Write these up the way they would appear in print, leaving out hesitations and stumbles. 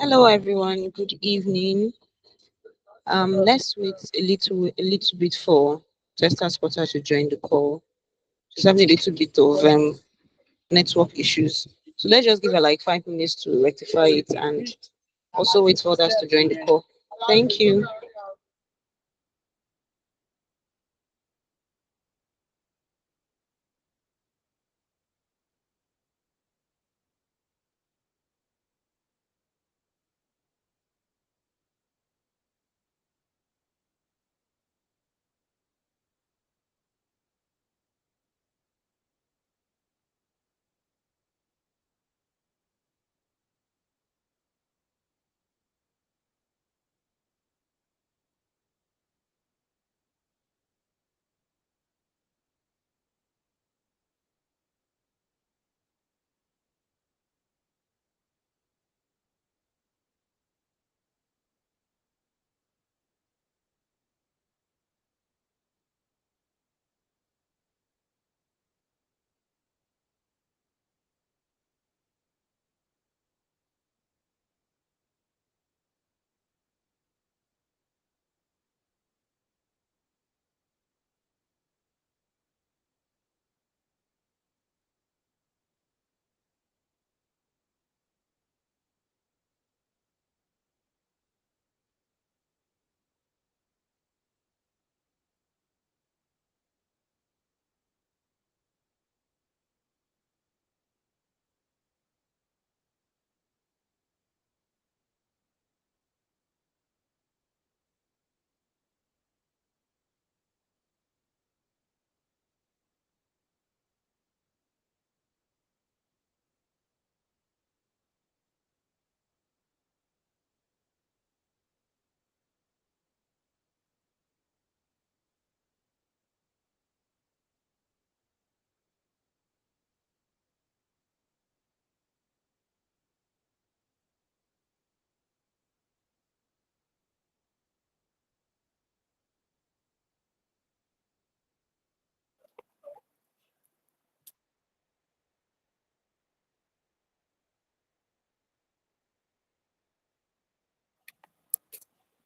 Hello everyone, good evening. Let's wait a little bit for Testa Spotter to join the call. She's having a little bit of network issues. So let's just give her like 5 minutes to rectify it and also wait for others to join the call. Thank you.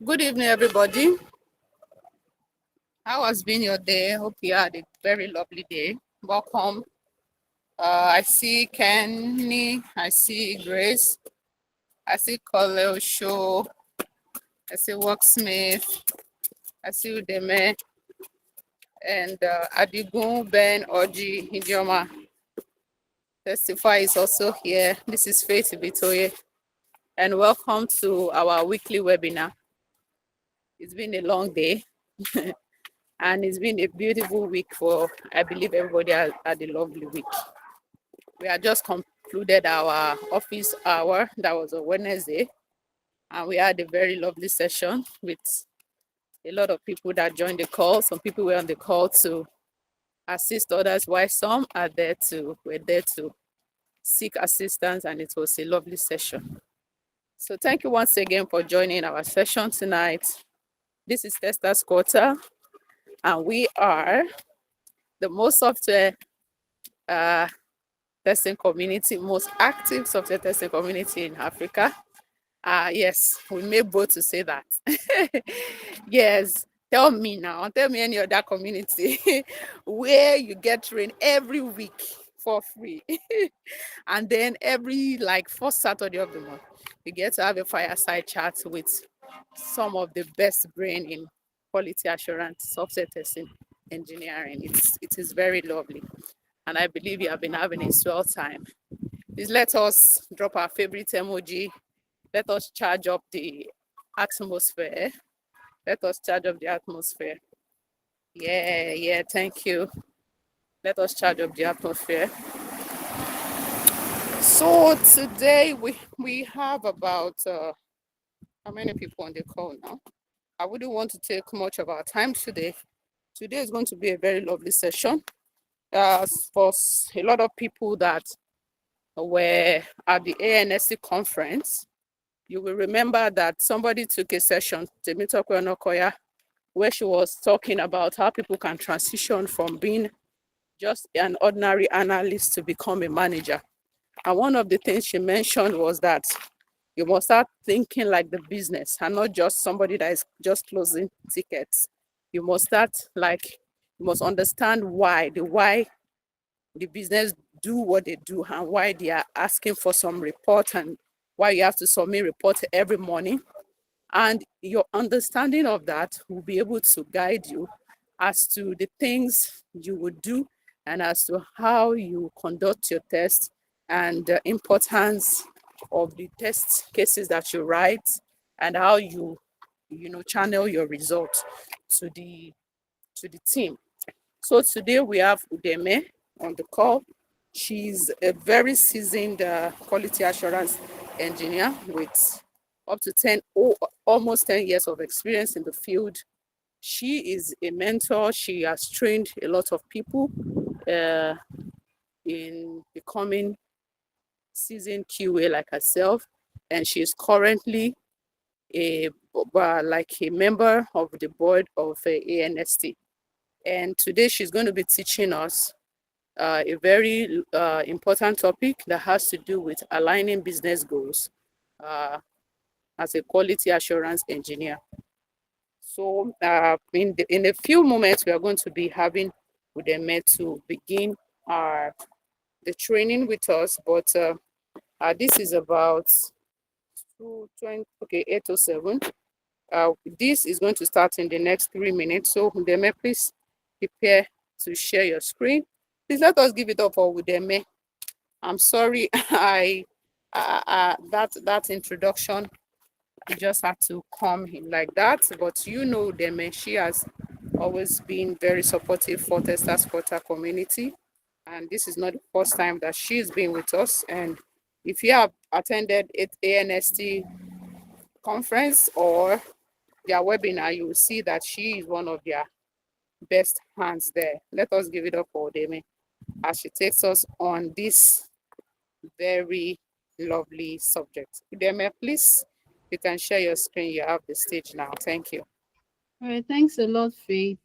Good evening, everybody. How has been your day? Hope you had a very lovely day. Welcome. I see Kenny. I see Grace. I see Kole Show. I see Worksmith. I see Udeme. And Adigun Ben Oji Ijoma. Testify is also here. This is Faith Bitoye. And welcome to our weekly webinar. It's been a long day. And it's been a beautiful week for, I believe everybody had a lovely week. We had just concluded our office hour. That was on Wednesday. And we had a very lovely session with a lot of people that joined the call. Some people were on the call to assist others, while some were there to seek assistance, and it was a lovely session. So thank you once again for joining our session tonight. This is Testa's Quarter, and we are the most software testing community, most active software testing community in Africa. Yes, we may both to say that. Yes, tell me now, tell me any other community where you get trained every week for free. And then every like first Saturday of the month, you get to have a fireside chat with some of the best brain in quality assurance, software testing, engineering. It is very lovely. And I believe you have been having a swell time. Please let us drop our favorite emoji. Let us charge up the atmosphere. Let us charge up the atmosphere. Yeah, thank you. Let us charge up the atmosphere. So today we have about, how many people on the call now? I wouldn't want to take much of our time today. Today is going to be a very lovely session. For a lot of people that were at the ANSC conference, you will remember that somebody took a session, Temitope Onokoya, where she was talking about how people can transition from being just an ordinary analyst to become a manager. And one of the things she mentioned was that You must start thinking like the business and not just somebody that is just closing tickets. You must start like, you must understand why the business do what they do and why they are asking for some report and why you have to submit report every morning. And your understanding of that will be able to guide you as to the things you would do and as to how you conduct your test and the importance of the test cases that you write and how you channel your results to the team. So today we have Udeme on the call. She's a very seasoned quality assurance engineer with up to almost 10 years of experience in the field. She is a mentor. She has trained a lot of people in becoming seasoned QA like herself. And she is currently a member of the board of ANST. And today she's going to be teaching us a very important topic that has to do with aligning business goals as a quality assurance engineer. So in a few moments, we are going to be having Udeme to begin the training with us, but this is about 8:07. This is going to start in the next 3 minutes. So Udeme, please prepare to share your screen. Please let us give it up for Udeme. I'm sorry, that introduction, it just had to come in like that. But you know Udeme, she has always been very supportive for Testers Quarter community. And this is not the first time that she's been with us. And if you have attended ANST conference or their webinar, you will see that she is one of their best hands there. Let us give it up for Udeme as she takes us on this very lovely subject. Udeme, please, you can share your screen. You have the stage now. Thank you. All right, thanks a lot, Faith.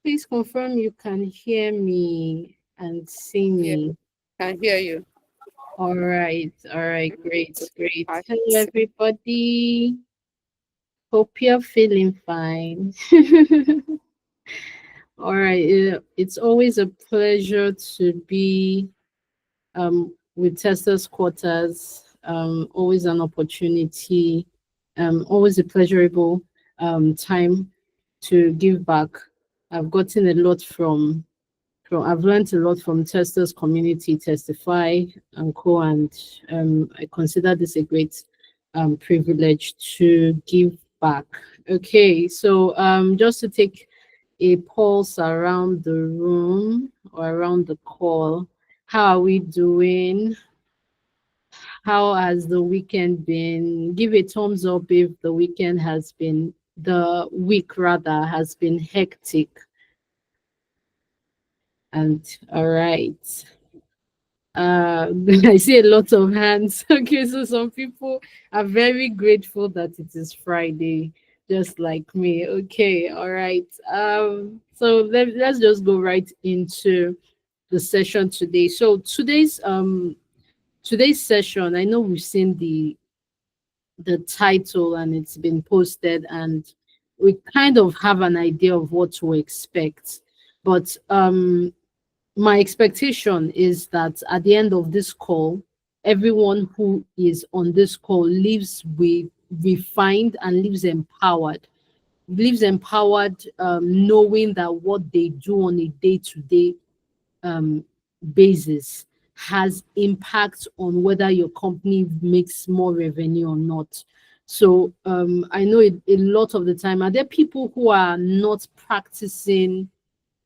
Please confirm you can hear me and see me. Can hear you. All right, great. Hello, everybody. Hope you're feeling fine. All right, it's always a pleasure to be with Testers Quarters. Always an opportunity, always a pleasurable time to give back. I've gotten a lot I've learned a lot from Testers community, Testify and Co. And I consider this a great privilege to give back. Okay, so just to take a pulse around the room or around the call, how are we doing? How has the weekend been? Give a thumbs up if the week has been hectic. And all right. I see a lot of hands. Okay, so some people are very grateful that it is Friday, just like me. Okay, all right. So let's just go right into the session today. So today's session, I know we've seen the title and it's been posted, and we kind of have an idea of what to expect. But my expectation is that at the end of this call, everyone who is on this call leaves with refined and leaves empowered, knowing that what they do on a day-to-day basis has impact on whether your company makes more revenue or not. So I know a lot of the time, are there people who are not practicing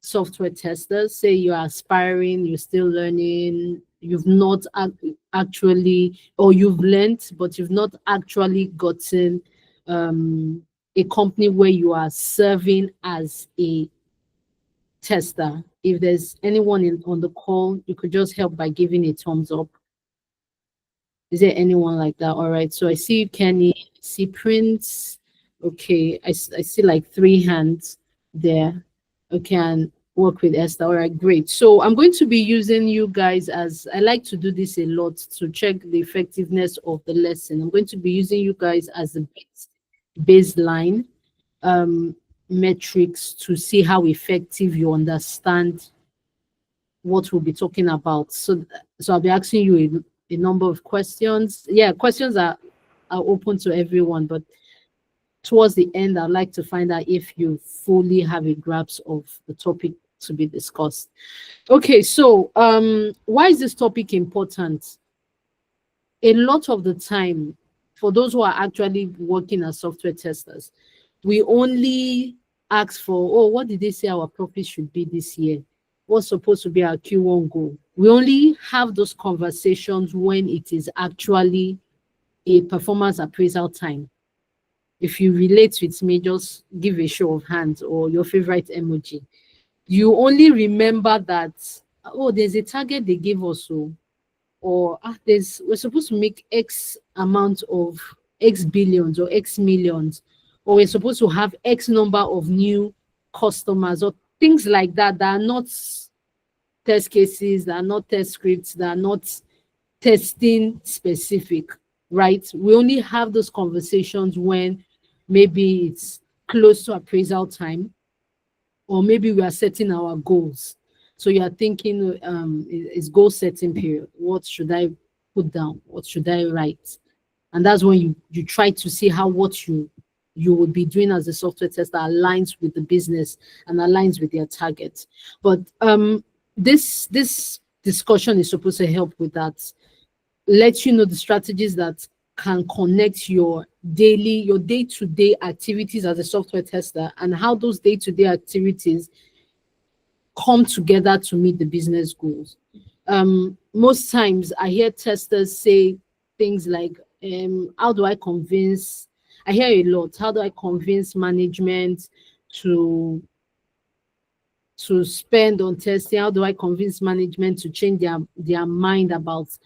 software testers? Say you're aspiring, you're still learning, you've not actually, or you've learned, but you've not actually gotten a company where you are serving as a tester. If there's anyone on the call, you could just help by giving a thumbs up. Is there anyone like that? All right, so I see Kenny, I see Prince. Okay, I see like 3 hands there. Okay, and work with Esther. All right, great. So I'm going to be using you guys, as I like to do this a lot to check the effectiveness of the lesson. I'm going to be using you guys as a baseline metrics to see how effective you understand what we'll be talking about. So I'll be asking you a number of questions. Yeah, questions are open to everyone, but towards the end, I'd like to find out if you fully have a grasp of the topic to be discussed. Okay, so why is this topic important? A lot of the time, for those who are actually working as software testers, we only ask for, oh, what did they say our profit should be this year? What's supposed to be our Q1 goal? We only have those conversations when it is actually a performance appraisal time. If you relate with me, just give a show of hands or your favorite emoji. You only remember that, oh, there's a target they gave us, or we're supposed to make X amount of X billions or X millions, or we're supposed to have X number of new customers, or things like that that are not test cases, that are not test scripts, that are not testing specific, right? We only have those conversations when maybe it's close to appraisal time, or maybe we are setting our goals. So you are thinking, it's goal setting period. What should I put down? What should I write? And that's when you try to see how what you would be doing as a software tester aligns with the business and aligns with their target. But this discussion is supposed to help with that. Let you know the strategies that can connect your day-to-day activities as a software tester, and how those day-to-day activities come together to meet the business goals. Most times I hear testers say things like, how do I convince, I hear a lot, how do I convince management to spend on testing? How do I convince management to change their mind about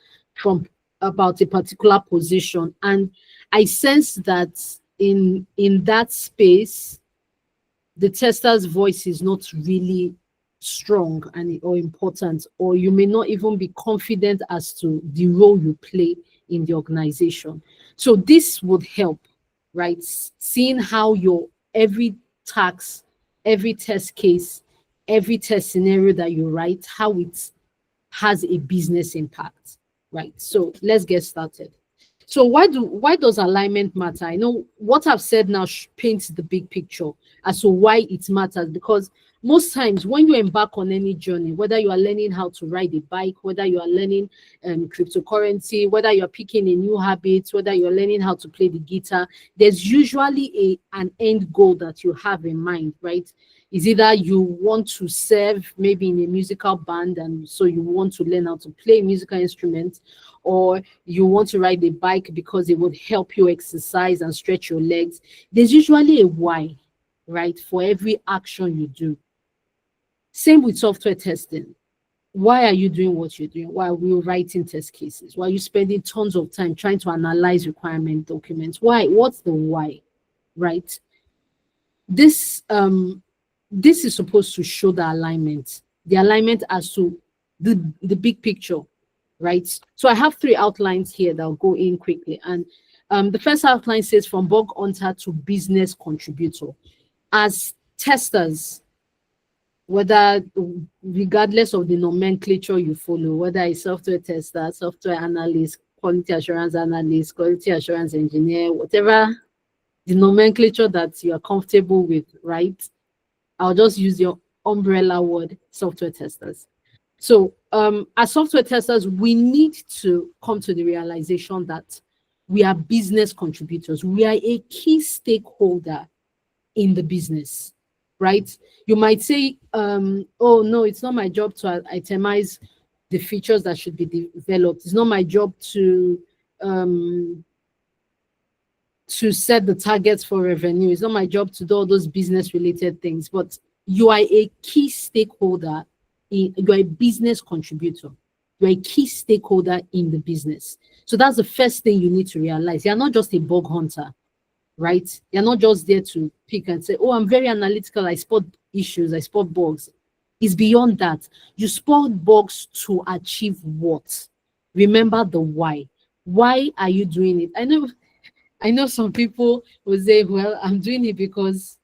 a particular position? And I sense that in that space, the tester's voice is not really strong or important, or you may not even be confident as to the role you play in the organization. So this would help, right? Seeing how your every task, every test case, every test scenario that you write, how it has a business impact, right? So let's get started. So why does alignment matter? I know what I've said now paints the big picture as to why it matters, because most times when you embark on any journey, whether you are learning how to ride a bike, whether you are learning cryptocurrency, whether you're picking a new habit, whether you're learning how to play the guitar, there's usually an end goal that you have in mind, right? Is either you want to serve maybe in a musical band, and so you want to learn how to play musical instruments, or you want to ride a bike because it would help you exercise and stretch your legs. There's usually a why, right, for every action you do. Same with software testing. Why are you doing what you're doing? Why are we writing test cases? Why are you spending tons of time trying to analyze requirement documents? Why? What's the why, right? This is supposed to show the alignment as to the big picture, right? So I have 3 outlines here that I'll go in quickly. And the first outline says from bug hunter to business contributor. As testers, regardless of the nomenclature you follow, whether it's software tester, software analyst, quality assurance analyst, quality assurance engineer, whatever the nomenclature that you are comfortable with, right? I'll just use your umbrella word, software testers. So as software testers, we need to come to the realization that we are business contributors. We are a key stakeholder in the business, right? You might say, oh, no, it's not my job to itemize the features that should be developed. It's not my job to set the targets for revenue. It's not my job to do all those business related things, but you are a key stakeholder. You're a business contributor. You're a key stakeholder in the business. So that's the first thing you need to realize. You're not just a bug hunter, right? You're not just there to pick and say, oh, I'm very analytical. I spot issues. I spot bugs. It's beyond that. You spot bugs to achieve what? Remember the why. Why are you doing it? I know some people will say, well, I'm doing it because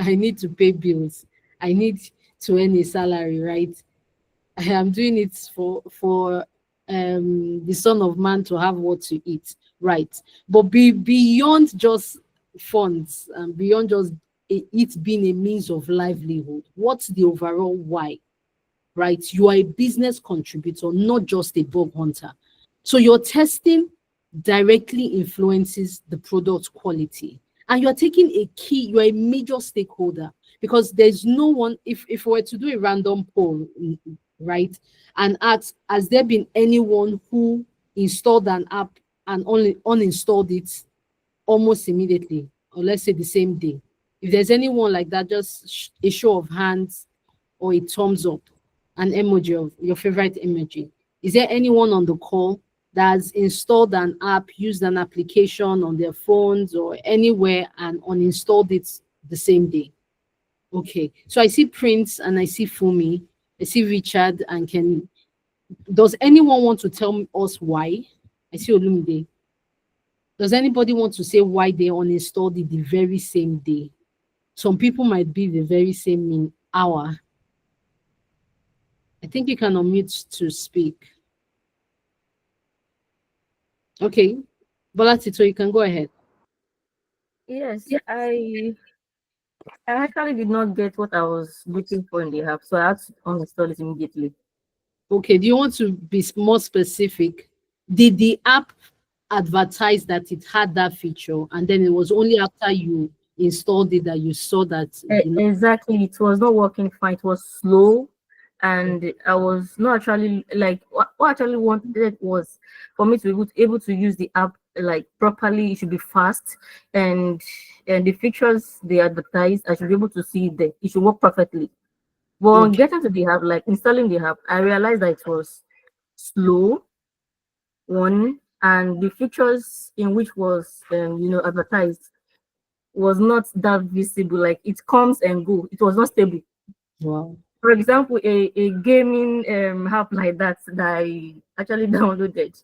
I need to pay bills. I need to earn a salary, right? I am doing it for the Son of Man to have what to eat, right? But beyond just funds and beyond just it being a means of livelihood, what's the overall why? Right? You are a business contributor, not just a bug hunter. So your testing directly influences the product quality. And you're taking you're a major stakeholder because there's no one, if we were to do a random poll, right, and ask, has there been anyone who installed an app and only uninstalled it almost immediately, or let's say the same day? If there's anyone like that, just a show of hands or a thumbs up, an emoji of your favorite emoji. Is there anyone on the call that's installed an app, used an application on their phones or anywhere and uninstalled it the same day? Okay, so I see Prince and I see Fumi, I see Richard and Ken. Does anyone want to tell us why? I see Olumide. Does anybody want to say why they uninstalled it the very same day? Some people might be the very same hour. I think you can unmute to speak. Okay, Bolatito, you can go ahead. Yes, I actually did not get what I was looking for in the app, so I had to uninstall it immediately. Okay, do you want to be more specific? Did the app advertise that it had that feature, and then it was only after you installed it that you saw that? Exactly, it was not working fine. It was slow, and I was not actually like what I actually wanted was for me to be able to use the app like properly. It should be fast, and the features they advertise, I should be able to see it. It should work perfectly. But on getting to the app, like installing the app, I realized that it was slow, one, and the features in which was advertised was not that visible. Like it comes and go. It was not stable. Wow. For example, a gaming app like that I actually downloaded.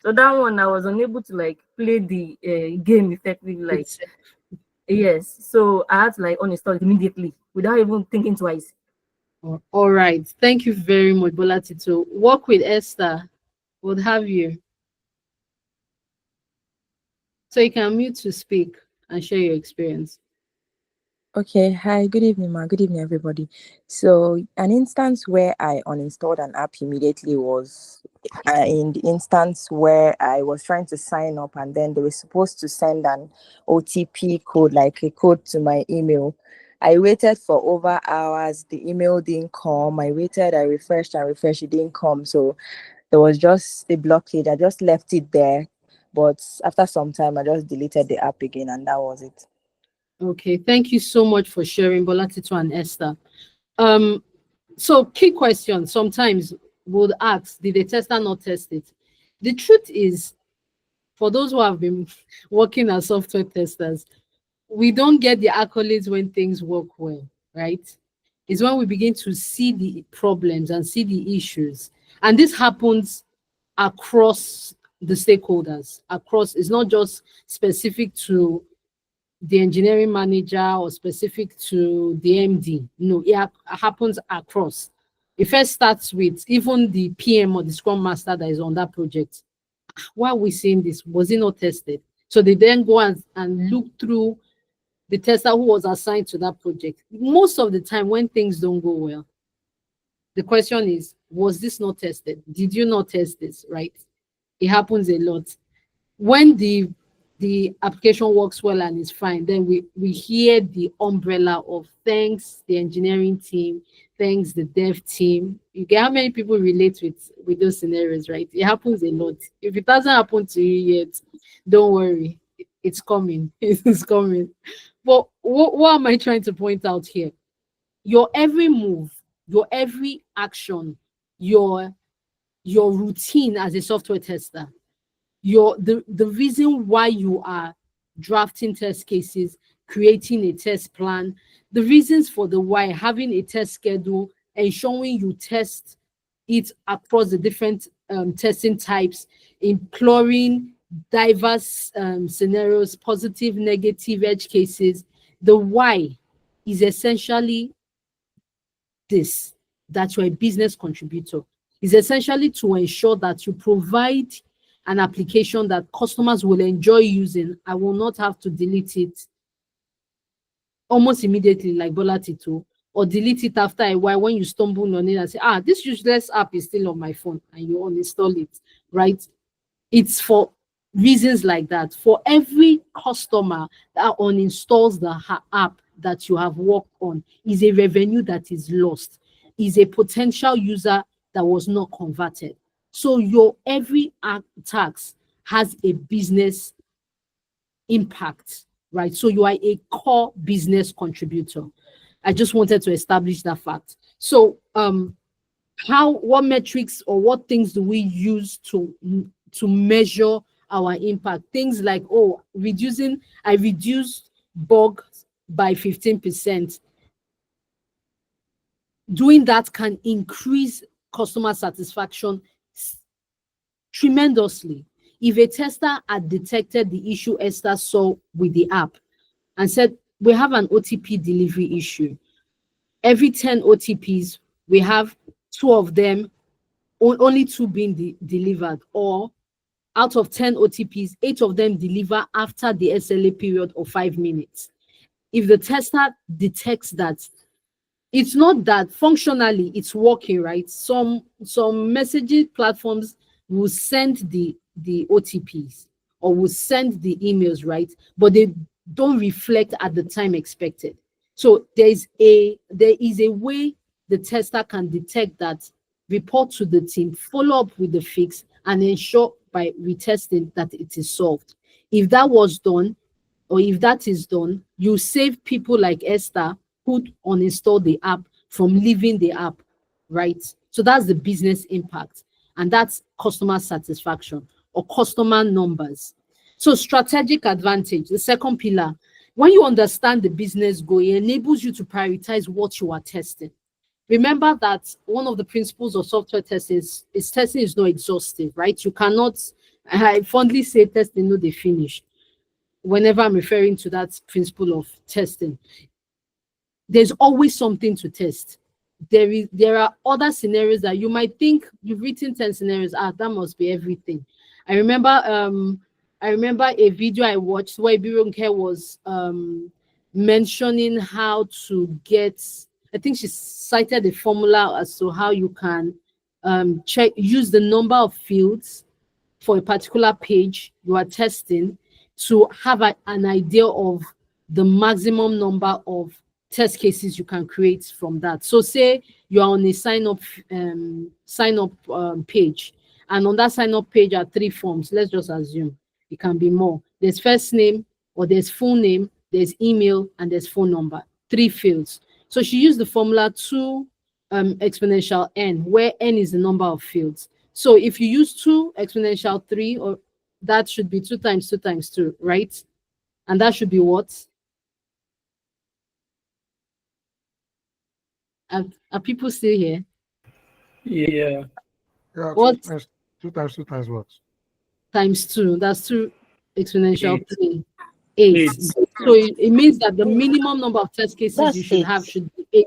So that one I was unable to like play the game effectively. Like yes, so I had to like uninstall it immediately without even thinking twice. All right. Thank you very much, Bolatito. Work with Esther. What have you? So you can mute to speak and share your experience. Okay, hi, good evening, ma. Good evening, everybody. So, an instance where I uninstalled an app immediately was in the instance where I was trying to sign up, and then they were supposed to send an OTP code, like a code to my email. I waited for over hours, the email didn't come. I waited, I refreshed and refreshed, it didn't come. So, there was just a blockade. I just left it there, but after some time, I just deleted the app again, and that was it. Okay, thank you so much for sharing, Bolatito and Esther. So key question, sometimes would ask, did the tester not test it? The truth is, for those who have been working as software testers, we don't get the accolades when things work well, right? It's when we begin to see the problems and see the issues. And this happens across the stakeholders, it's not just specific to the engineering manager or specific to the MD. No, it happens across. It first starts with even the PM or the Scrum Master that is on that project. Why are we seeing this? Was it not tested? So they then go and look through the tester who was assigned to that project. Most of the time when things don't go well, the question is, was this not tested? Did you not test this, right? It happens a lot. When the application works well and is fine, then we hear the umbrella of thanks the engineering team, thanks the dev team. You get how many people relate with those scenarios, right? It happens a lot. If it hasn't happened to you yet, don't worry, it's coming. It's coming. But what am I trying to point out here? Your every move, your every action, your routine as a software tester, the reason why you are drafting test cases, creating a test plan, the reasons for the why, having a test schedule ensuring you test it across the different testing types, imploring diverse scenarios, positive, negative, edge cases. The why is essentially this, that you're a business contributor. Is essentially to ensure that you provide an application that customers will enjoy using. I will not have to delete it almost immediately like Bola Tito, or delete it after a while when you stumble on it and say, this useless app is still on my phone, and you uninstall it, right? It's for reasons like that. For every customer that uninstalls the app that you have worked on is a revenue that is lost, is a potential user that was not converted. So your every tax has a business impact, right? So you are a core business contributor. I just wanted to establish that fact. So what metrics or what things do we use to measure our impact? Things like, I reduced bugs by 15%. Doing that can increase customer satisfaction tremendously. If a tester had detected the issue Esther saw with the app and said, we have an OTP delivery issue. Every 10 OTPs, we have 2 of them, only 2 being delivered, or out of 10 OTPs, 8 of them deliver after the SLA period of 5 minutes. If the tester detects that, it's not that functionally it's working, right? Some messaging platforms will send the OTPs or will send the emails, right? But they don't reflect at the time expected. So there is a way the tester can detect that, report to the team, follow up with the fix, and ensure by retesting that it is solved. If that was done, or if that is done, you save people like Esther who uninstall the app from leaving the app, right? So that's the business impact, and that's customer satisfaction or customer numbers. So strategic advantage, the second pillar. When you understand the business goal, it enables you to prioritize what you are testing. Remember that one of the principles of software testing is testing is not exhaustive, right? You cannot, I fondly say testing, no, they finish. Whenever I'm referring to that principle of testing, there's always something to test. There are other scenarios that you might think you've written 10 scenarios. That must be everything. I remember a video I watched where Ibironke was mentioning how to get, I think she cited a formula as to how you can use the number of fields for a particular page you are testing to have an idea of the maximum number of test cases you can create from that. So say you are on a sign up page, and on that sign up page are 3 forms. Let's just assume it can be more. There's first name, or there's full name, there's email, and there's phone number. 3 fields. So she used the formula 2 exponential n, where n is the number of fields. So if you use 2 exponential 3, or that should be 2 times 2 times 2, right? And that should be what? Are people still here? Yeah. What? 2 times 2 times what? Times 2. That's 2 exponential 8. 3. 8. Eight. So it means that the minimum number of test cases you should have should be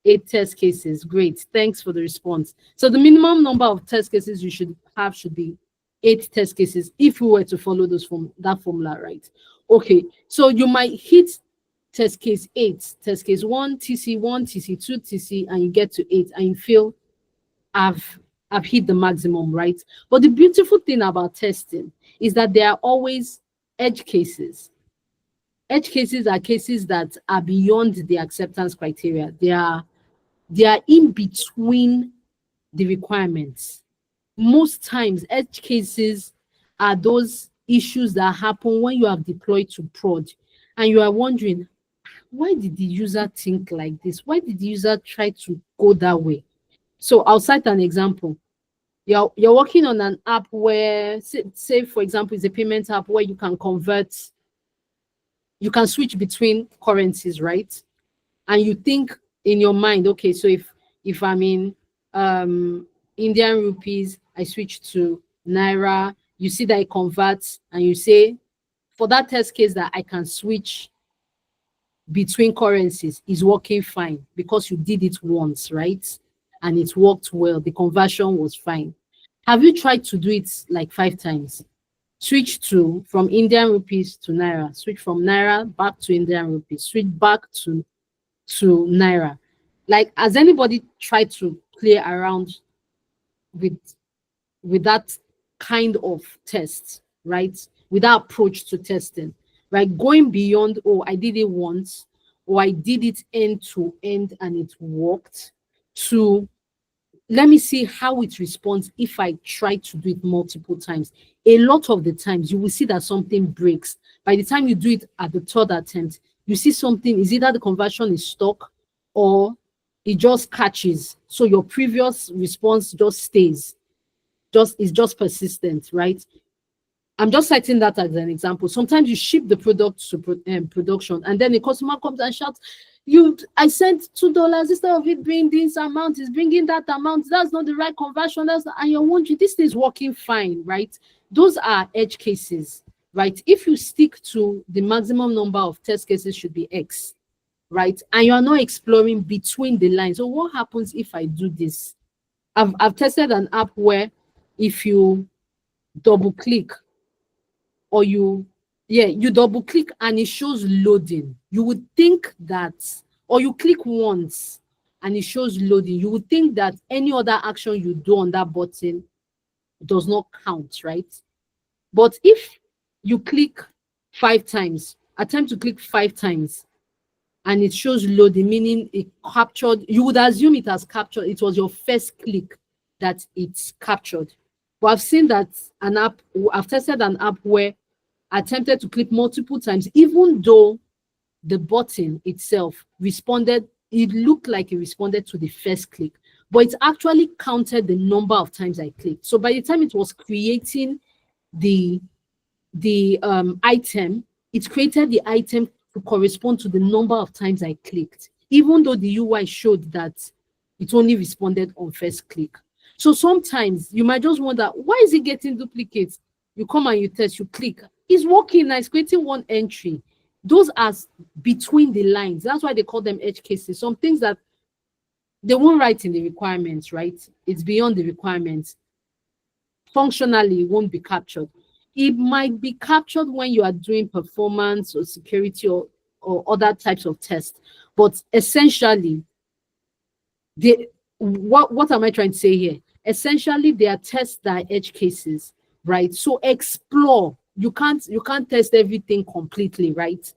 8 test cases. Great. Thanks for the response. So the minimum number of test cases you should have should be 8 test cases if we were to follow that formula, right? Okay. So you might hit test case 8, test case 1, TC1, TC2, TC, and you get to 8, and you feel I've hit the maximum, right? But the beautiful thing about testing is that there are always edge cases. Edge cases are cases that are beyond the acceptance criteria. They are in between the requirements. Most times, edge cases are those issues that happen when you have deployed to prod, and you are wondering, why did the user think like this? Why did the user try to go that way? So I'll cite an example. You're working on an app where, say for example, it's a payment app where you can switch between currencies, right? And you think in your mind, okay, so if If I'm in Indian rupees, I switch to Naira. You see that it converts, and you say, for that test case that I can switch between currencies is working fine because you did it once, right? And it worked well. The conversion was fine. Have you tried to do it like 5 times? Switch from Indian rupees to Naira, switch from Naira back to Indian rupees, switch back to Naira. Like, has anybody tried to play around with that kind of test, right? With that approach to testing, right? Going beyond, oh, I did it once, or I did it end to end and it worked, to let me see how it responds if I try to do it multiple times. A lot of the times you will see that something breaks. By the time you do it at the 3rd attempt, you see something is either the conversion is stuck or it just catches. So your previous response just stays. Is just persistent, right? I'm just citing that as an example. Sometimes you ship the product to production, and then the customer comes and shouts, I sent $2 instead of it bringing this amount, is bringing that amount. That's not the right conversion. And you're wondering, this is working fine, right? Those are edge cases, right? If you stick to the maximum number of test cases should be X, right? And you're not exploring between the lines. So what happens if I do this? I've tested an app where if you double click or you double click and it shows loading, you would think that, or you click once and it shows loading, you would think that any other action you do on that button does not count, right? But if you click 5 times, attempt to click 5 times, and it shows loading, meaning it captured, you would assume it has captured, it was your first click that it's captured. But I've seen that I've tested an app where I attempted to click multiple times, even though the button itself responded, it looked like it responded to the first click, but it actually counted the number of times I clicked. So by the time it was creating the item, it created the item to correspond to the number of times I clicked, even though the UI showed that it only responded on first click. So sometimes you might just wonder, why is it getting duplicates? You come and you test, you click. It's working now, it's creating one entry. Those are between the lines. That's why they call them edge cases. Some things that they won't write in the requirements, right? It's beyond the requirements. Functionally, it won't be captured. It might be captured when you are doing performance or security or other types of tests. But essentially, what am I trying to say here? Essentially, they are tests that are edge cases, right? So explore. You can't test everything completely, right?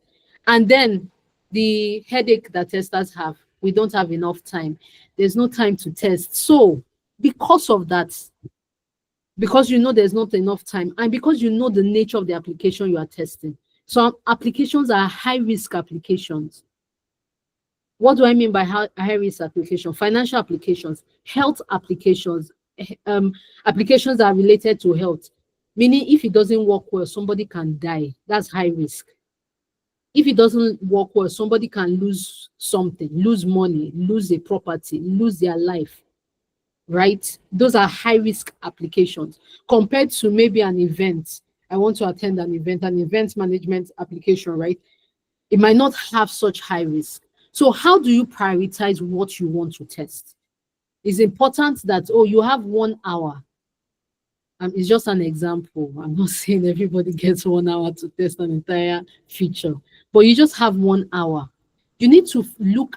And then the headache that testers have, we don't have enough time. There's no time to test. So because of that, because you know there's not enough time, and because you know the nature of the application you are testing, some applications are high-risk applications. What do I mean by high-risk application? Financial applications, health applications, applications that are related to health. Meaning if it doesn't work well, somebody can die. That's high risk. If it doesn't work well, somebody can lose something, lose money, lose a property, lose their life, right? Those are high-risk applications compared to maybe an event. I want to attend an event management application, right? It might not have such high risk. So how do you prioritize what you want to test? It's important that, you have 1 hour. It's just an example. I'm not saying everybody gets 1 hour to test an entire feature, but you just have 1 hour. You need to look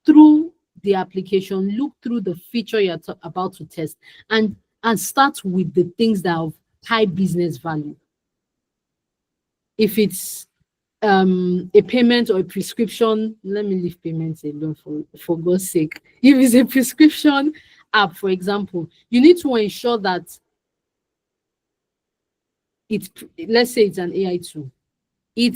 through the application, look through the feature you're about to test, and start with the things that have high business value. If it's a payment or a prescription, let me leave payments alone for God's sake. If it's a prescription app, for example, you need to ensure that let's say it's an AI tool. It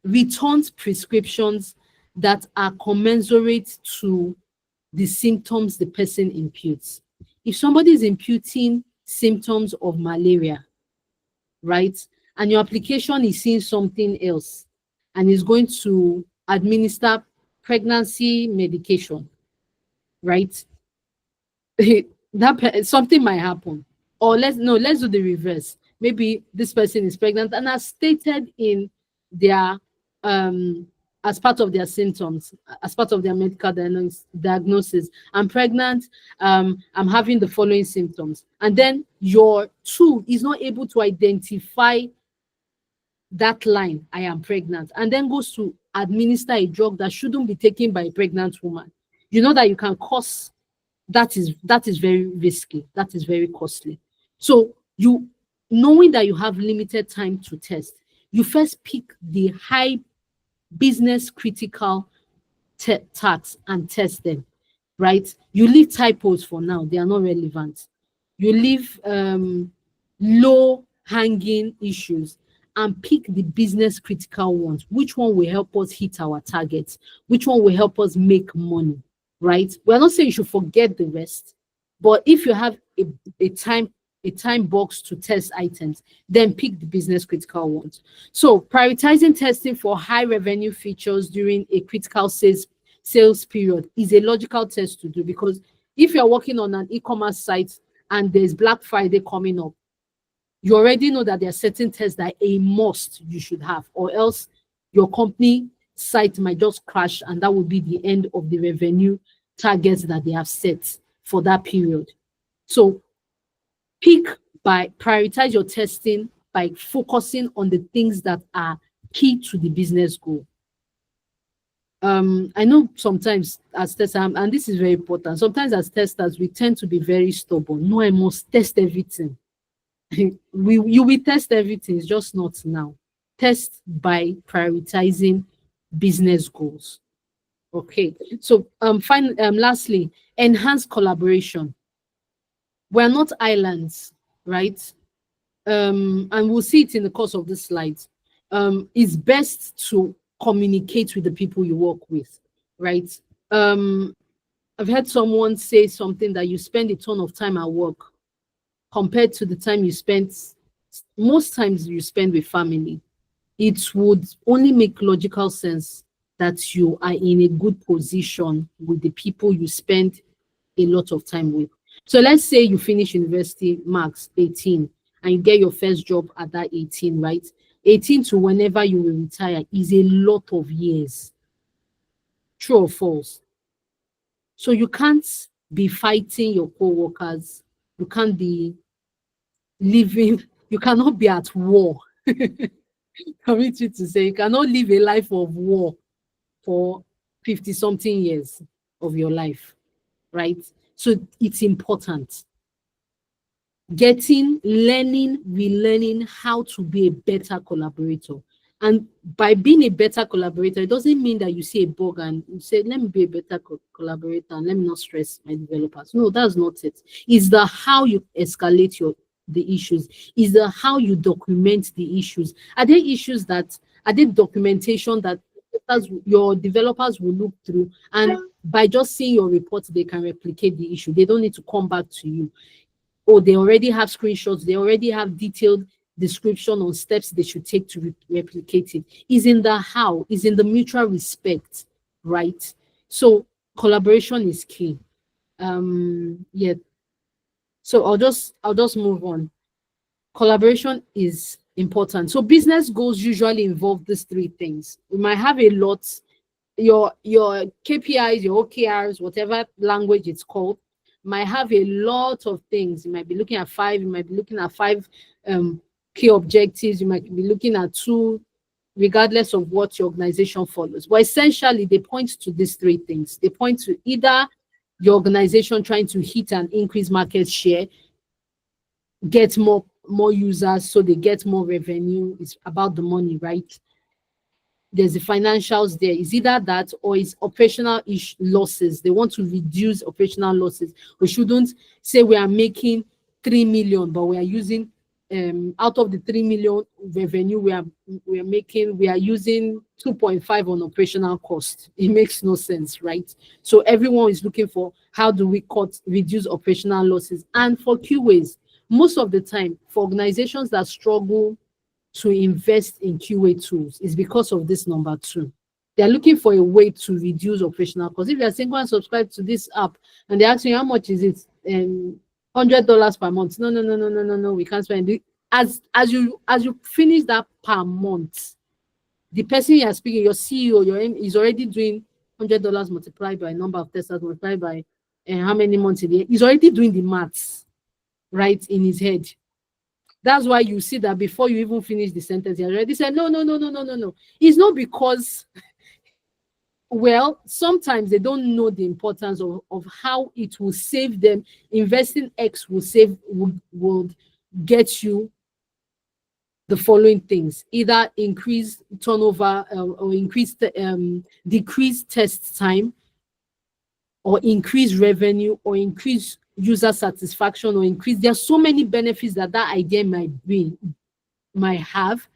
returns prescriptions that are commensurate to the symptoms the person imputes. If somebody is imputing symptoms of malaria, right, and your application is seeing something else and is going to administer pregnancy medication, right, something might happen. Or let's do the reverse. Maybe this person is pregnant and as stated in their as part of their symptoms, as part of their medical diagnosis, I'm pregnant, I'm having the following symptoms. And then your tool is not able to identify that line, I am pregnant, and then goes to administer a drug that shouldn't be taken by a pregnant woman. You know that you can cause, that is very risky, that is very costly. So you, knowing that you have limited time to test, you first pick the high business critical tasks and test them, right? You leave typos for now, they are not relevant. You leave low hanging issues and pick the business critical ones. Which one will help us hit our targets? Which one will help us make money, right? We're not saying you should forget the rest, but if you have a time box to test items, then pick the business critical ones. So prioritizing testing for high revenue features during a critical sales period is a logical test to do, because if you're working on an e-commerce site and there's Black Friday coming up, you already know that there are certain tests that a must you should have, or else your company site might just crash and that would be the end of the revenue targets that they have set for that period. So prioritize your testing by focusing on the things that are key to the business goal. I know sometimes as testers, and this is very important, sometimes as testers, we tend to be very stubborn. No, I must test everything. You will test everything, it's just not now. Test by prioritizing business goals. Okay, so lastly, enhance collaboration. We're not islands, right? And we'll see it in the course of the slides. It's best to communicate with the people you work with, right? I've heard someone say something that you spend a ton of time at work compared to the time you spend, most times you spend with family. It would only make logical sense that you are in a good position with the people you spend a lot of time with. So let's say you finish university, max 18, and you get your first job at that 18, right? 18 to whenever you will retire is a lot of years. True or false? So you can't be fighting your co-workers. You can't be living, you cannot be at war. Permit you to say, you cannot live a life of war for 50-something years of your life, right? So it's important. Learning, relearning how to be a better collaborator. And by being a better collaborator, it doesn't mean that you see a bug and you say, let me be a better collaborator and let me not stress my developers. No, that's not it. It's the how you escalate the issues. It's the how you document the issues. Are there issues that, are there documentation that your developers will look through, and by just seeing your report, they can replicate the issue? They don't need to come back to you. Or they already have screenshots, they already have detailed description on steps they should take to replicate it. Is in the how, is in the mutual respect, right? So collaboration is key. Yeah. So I'll just move on. Collaboration is important. So business goals usually involve these three things. We might have a lot, your KPIs, your OKRs, whatever language it's called, might have a lot of things. You might be looking at 5, you might be looking at 5 key objectives, you might be looking at 2, regardless of what your organization follows. But essentially, they point to these three things. They point to either your organization trying to hit and increase market share, get more users so they get more revenue. It's about the money, right? There's the financials there. Is either that or it's operational losses. They want to reduce operational losses. We shouldn't say we are making 3 million, but we are using out of the 3 million revenue we are using 2.5 on operational cost. It makes no sense, right? So everyone is looking for how do we reduce operational losses. And for QAs, most of the time, for organizations that struggle to invest in QA tools, is because of this number 2. They're looking for a way to reduce operational costs. If you're saying go and subscribe to this app and they ask you how much is it, $100 per month. No, no, no, no, no, no, no. We can't spend it. As you finish that per month, the person you are speaking, your CEO, your M, is already doing $100 multiplied by number of testers multiplied by how many months in the year. He's already doing the maths right in his head. That's why you see that before you even finish the sentence, he already said, no, no, no, no, no, no, no. It's not because, well, sometimes they don't know the importance of how it will save them. Investing X will get you the following things: either increase turnover or decrease test time, or increase revenue, or increase user satisfaction, or increase. There are so many benefits that idea might have,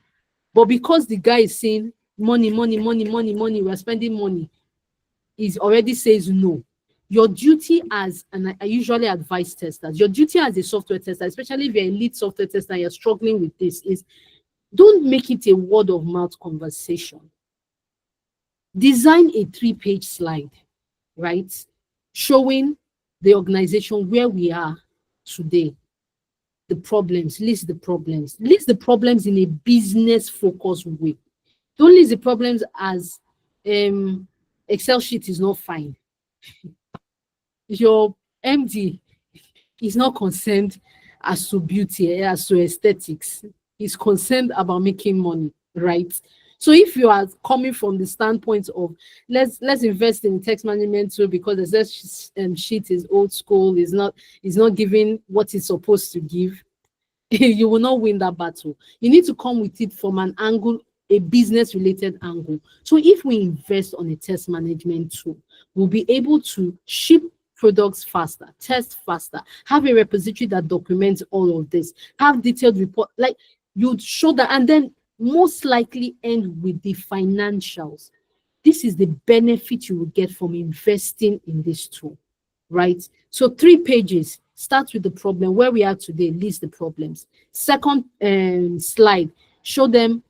but because the guy is saying money, money, money, money, money, we're spending money, he already says no. Your duty as, and I usually advise testers, your duty as a software tester, especially if you're a lead software tester and you're struggling with this, is don't make it a word of mouth conversation. Design a 3-page slide, right? Showing the organization where we are today, the problems, list the problems in a business focused way. Don't list the problems as Excel sheet is not fine. Your MD is not concerned as to beauty, as to aesthetics. He's concerned about making money, right? So if you are coming from the standpoint of let's invest in text management tool because the Excel sheet is old school, is not giving what it's supposed to give, you will not win that battle. You need to come with it from an angle, a business related angle. So if we invest on a test management tool, we'll be able to ship products faster, test faster, have a repository that documents all of this, have detailed report, like you show that, and then most likely end with the financials. This is the benefit you will get from investing in this tool, right? So 3 pages, start with the problem, where we are today, list the problems. Second slide, show them,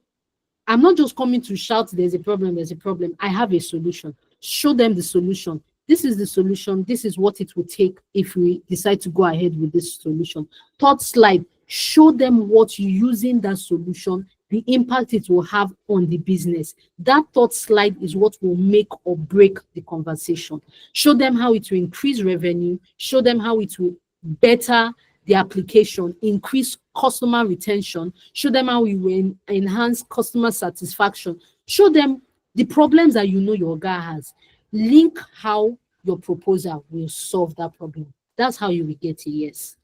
I'm not just coming to shout, there's a problem, I have a solution. Show them the solution. This is the solution. This is what it will take if we decide to go ahead with this solution. Third slide, show them what using that solution, the impact it will have on the business. That third slide is what will make or break the conversation. Show them how it will increase revenue. Show them how it will better the application, increase customer retention. Show them how it will enhance customer satisfaction. Show them the problems that you know your guy has. Link how your proposal will solve that problem. That's how you will get a yes.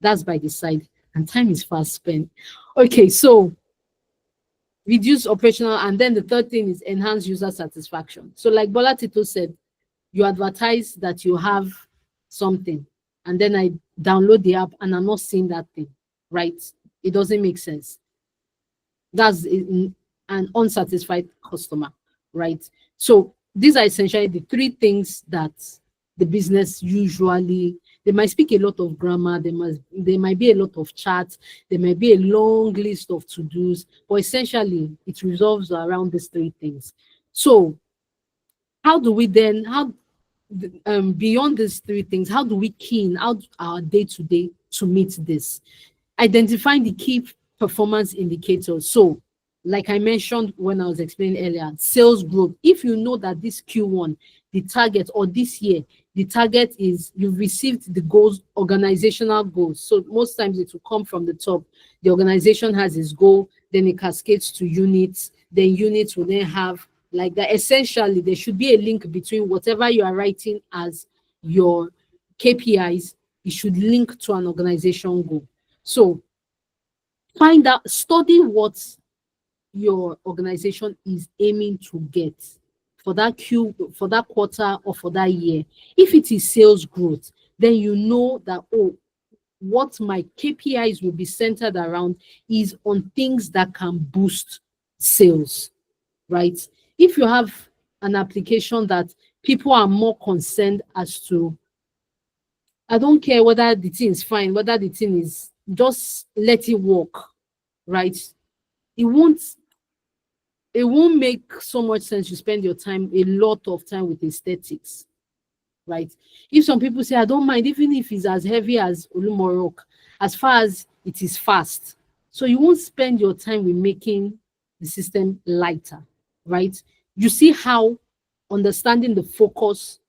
That's by the side, and time is fast spent. Okay, so reduce operational, and then the third thing is enhance user satisfaction. So like Bola Tito said, you advertise that you have something, and then I download the app and I'm not seeing that thing, right? It doesn't make sense. That's an unsatisfied customer, right? So these are essentially the 3 things that the business usually, they might speak a lot of grammar, there might be a lot of chats, there might be a long list of to-dos, but essentially it revolves around these 3 things. So how do we then, beyond these 3 things, how do we key in out our day-to-day to meet this? Identifying the key performance indicators. So like I mentioned when I was explaining earlier, sales growth. If you know that this Q1, the target, or this year, the target is you've received the goals, organizational goals. So most times it will come from the top. The organization has its goal, then it cascades to units. Then units will then have like that. Essentially, there should be a link between whatever you are writing as your KPIs. It should link to an organization goal. So find out, study what your organization is aiming to get for that quarter or for that year. If it is sales growth, then you know that, oh, what my KPIs will be centered around is on things that can boost sales, right? If you have an application that people are more concerned as to, I don't care whether the thing is fine, whether the thing is, just let it work, right? It won't make so much sense you spend your time, a lot of time with aesthetics. right? If some people say, I don't mind, even if it's as heavy as Olumorok, as far as it is fast. So you won't spend your time with making the system lighter, right? You see how understanding the focus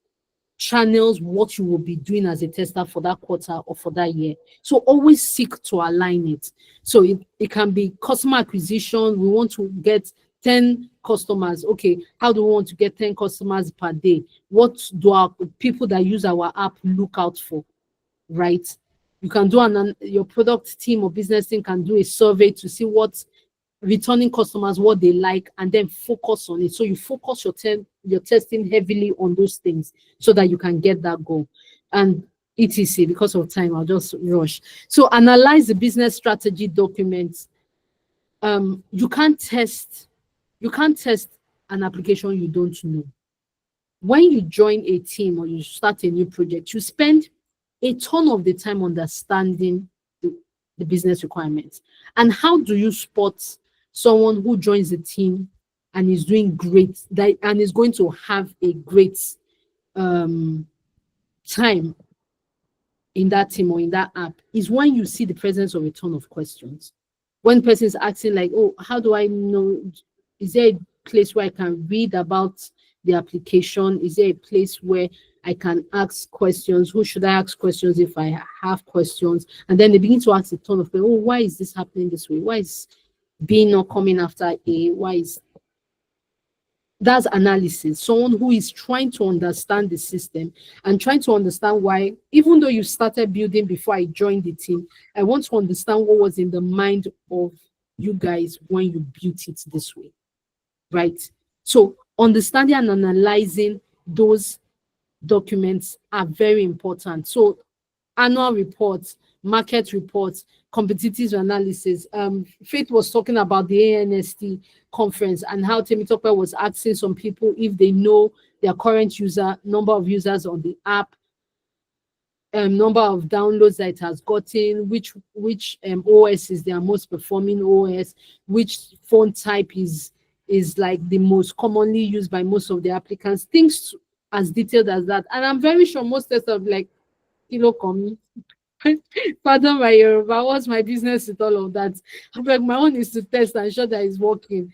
channels what you will be doing as a tester for that quarter or for that year. So always seek to align it. So it can be customer acquisition. We want to get 10 customers. Okay, how do we want to get 10 customers per day? What do our people that use our app look out for, right? You can do your product team or business team can do a survey to see what returning customers, what they like, and then focus on it. So you focus your testing heavily on those things so that you can get that goal. And etc. Because of time, I'll just rush. So analyze the business strategy documents. You can't test an application you don't know. When you join a team or you start a new project, you spend a ton of the time understanding the business requirements. And how do you spot someone who joins the team and is doing great and is going to have a great time in that team or in that app? Is when you see the presence of a ton of questions. When person is asking like, oh, how do I know? Is there a place where I can read about the application? Is there a place where I can ask questions? Who should I ask questions if I have questions? And then they begin to ask a ton of questions. Oh, why is this happening this way? Why is B not coming after A? Why is that's analysis? Someone who is trying to understand the system and trying to understand why, even though you started building before I joined the team, I want to understand what was in the mind of you guys when you built it this way, right? So understanding and analyzing those documents are very important. So annual reports, market reports, competitive analysis. Faith was talking about the ANST conference and how Temitope was asking some people if they know their current number of users on the app, number of downloads that it has gotten, which OS is their most performing OS, which phone type is like the most commonly used by most of the applicants, things as detailed as that. And I'm very sure most testers are like, kilo komi. Pardon my Yoruba, what's my business with all of that? I'm like, my own is to test and ensure that it's working.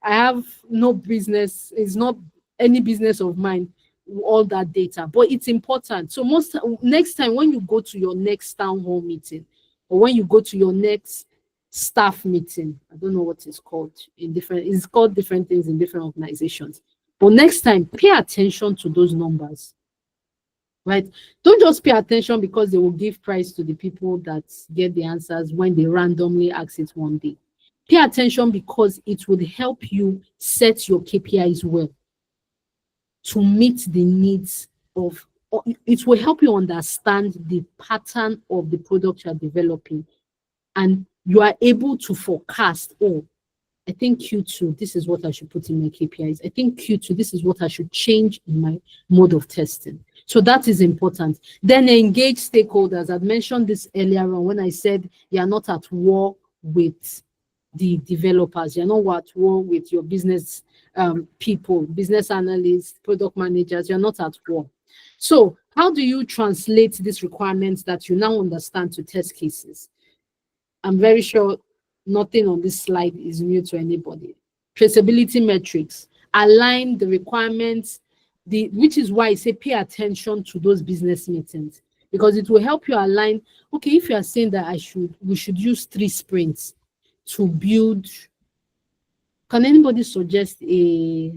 I have no business, it's not any business of mine, all that data, but it's important. So next time when you go to your next town hall meeting or when you go to your next staff meeting, I don't know what it's called it's called different things in different organizations. But next time, pay attention to those numbers, right? Don't just pay attention because they will give prize to the people that get the answers when they randomly ask it one day. Pay attention because it would help you set your KPIs well to meet the needs of, it will help you understand the pattern of the product you're developing. And you are able to forecast, oh, I think Q2, this is what I should put in my KPIs. I think Q2, this is what I should change in my mode of testing. So that is important. Then engage stakeholders. I mentioned this earlier on when I said you're not at war with the developers. You're not at war with your business people, business analysts, product managers. You're not at war. So how do you translate these requirements that you now understand to test cases? I'm very sure nothing on this slide is new to anybody. Traceability metrics, align the requirements, which is why I say pay attention to those business meetings, because it will help you align. Okay, if you are saying that we should use 3 sprints to build, can anybody suggest a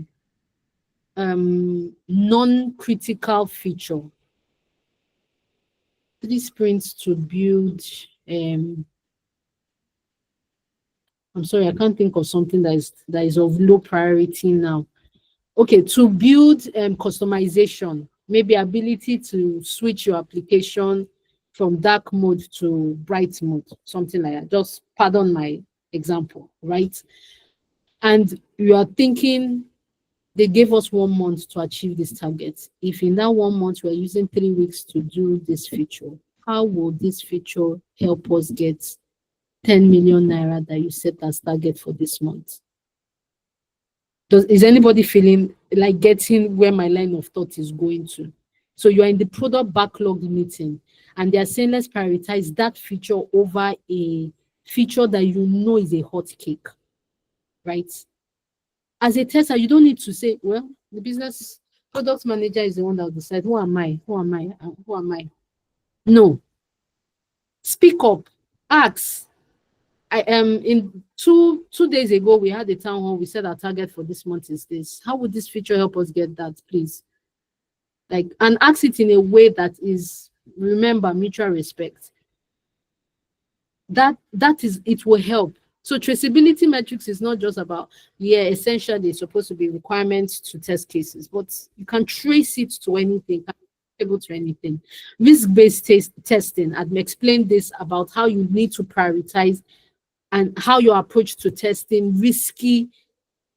non-critical feature? 3 sprints to build, I'm sorry, I can't think of something that is of low priority now. Okay, to build customization, maybe ability to switch your application from dark mode to bright mode, something like that. Just pardon my example, right? And you are thinking they gave us 1 month to achieve this target. If in that 1 month we're using 3 weeks to do this feature, how will this feature help us get 10 million naira that you set as target for this month? Is anybody feeling like getting where my line of thought is going to? So you are in the product backlog meeting, and they are saying let's prioritize that feature over a feature that you know is a hot cake, right? As a tester, you don't need to say, well, the business product manager is the one that will decide who am I, who am I, who am I. No. Speak up, ask. I am in two days ago, we had a town hall. We said our target for this month is this. How would this feature help us get that, please? Like, and ask it in a way that is, remember, mutual respect. That is, it will help. So traceability metrics is not just about, yeah, essentially it's supposed to be requirements to test cases, but you can trace it to anything, able to anything. Risk-based testing, I've explained this about how you need to prioritize and how your approach to testing risky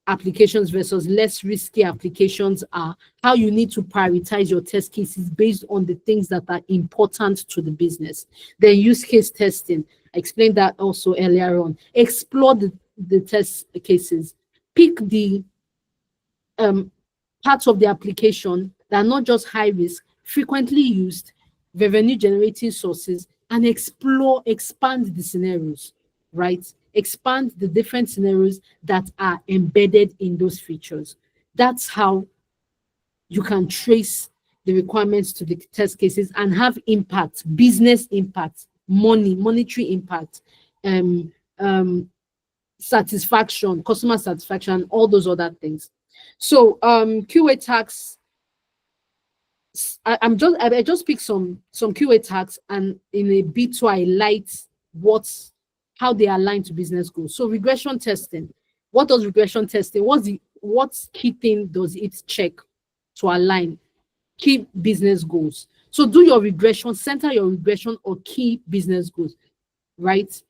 applications versus less risky applications are, how you need to prioritize your test cases based on the things that are important to the business. Then use case testing, I explained that also earlier on. Explore the test cases. Pick the parts of the application that are not just high risk, frequently used, revenue generating sources, and expand the scenarios, right? Expand the different scenarios that are embedded in those features. That's how you can trace the requirements to the test cases and have impact, business impact, monetary impact, satisfaction, customer satisfaction, all those other things. So QA tags, I just picked some QA tags and in a bit to highlight how they align to business goals. So regression testing, what does regression testing, what key thing does it check to align key business goals? So do your regression, center your regression or key business goals, right?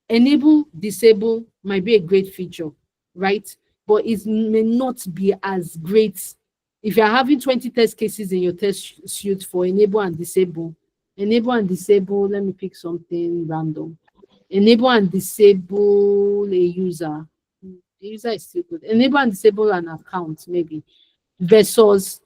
Enable, disable might be a great feature, right? But it may not be as great. If you're having 20 test cases in your test suite for enable and disable, let me pick something random. Enable and disable a user. The user is still good. Enable and disable an account, maybe, versus